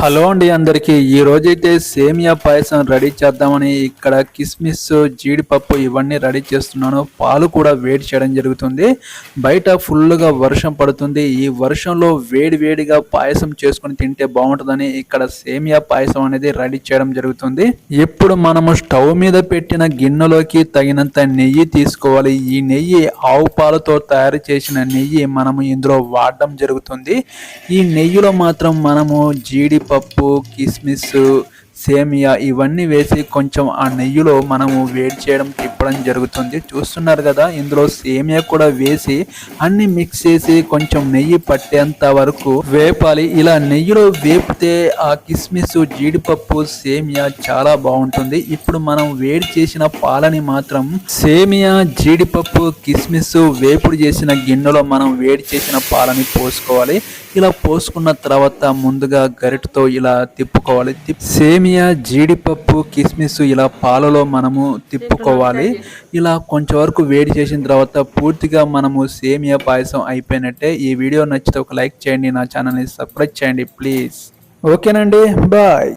Hello అండి అందరికీ ఈ రోజైతే సేమియా పాయసం రెడీ చేద్దామని ఇక్కడ కిస్మిస్ జీడిపప్పు ఇవన్నీ రెడీ చేస్తున్నాను. పాలు కూడా వేడి చేయడం జరుగుతుంది. బయట ఫుల్గా వర్షం పడుతుంది. ఈ వర్షంలో వేడిగా పాయసం చేసుకుని తింటే బాగుంటుందని ఇక్కడ సేమియా పాయసం అనేది రెడీ చేయడం జరుగుతుంది. ఇప్పుడు మనము స్టవ్ మీద పెట్టిన గిన్నెలోకి తగినంత నెయ్యి తీసుకోవాలి. ఈ నెయ్యి ఆవు పాలతో తయారు చేసిన నెయ్యి మనము ఇందులో వాడడం జరుగుతుంది. ఈ నెయ్యిలో మాత్రం మనము జీడిపప్పు, కిస్మిస్, సేమియా ఇవన్నీ వేసి కొంచెం ఆ నెయ్యిలో మనము వేడి చేయడం తిప్పడం జరుగుతుంది. చూస్తున్నారు కదా, ఇందులో సేమియా కూడా వేసి అన్ని మిక్స్ చేసి కొంచెం నెయ్యి పట్టేంత వరకు వేపాలి. ఇలా నెయ్యిలో వేపితే ఆ కిస్మిస్, జీడిపప్పు, సేమియా చాలా బాగుంటుంది. ఇప్పుడు మనం వేడి చేసిన పాలని మాత్రం సేమియా, జీడిపప్పు, కిస్మిస్ వేపుడు చేసిన గిన్నెలో మనం వేడి చేసిన పాలని పోసుకోవాలి. ఇలా పోసుకున్న తర్వాత ముందుగా గరిటతో ఇలా తిప్పుకోవాలి. సేమియా, జీడిపప్పు, కిస్మిస్ ఇలా పాలలో మనము తిప్పుకోవాలి. ఇలా కొంచెం వరకు వేడి చేసిన తర్వాత పూర్తిగా మనము సేమియా పాయసం అయిపోయినట్టే. ఈ వీడియో నచ్చితే ఒక లైక్ చేయండి, నా ఛానల్ని సబ్స్క్రైబ్ చేయండి ప్లీజ్. ఓకేనండి, బాయ్.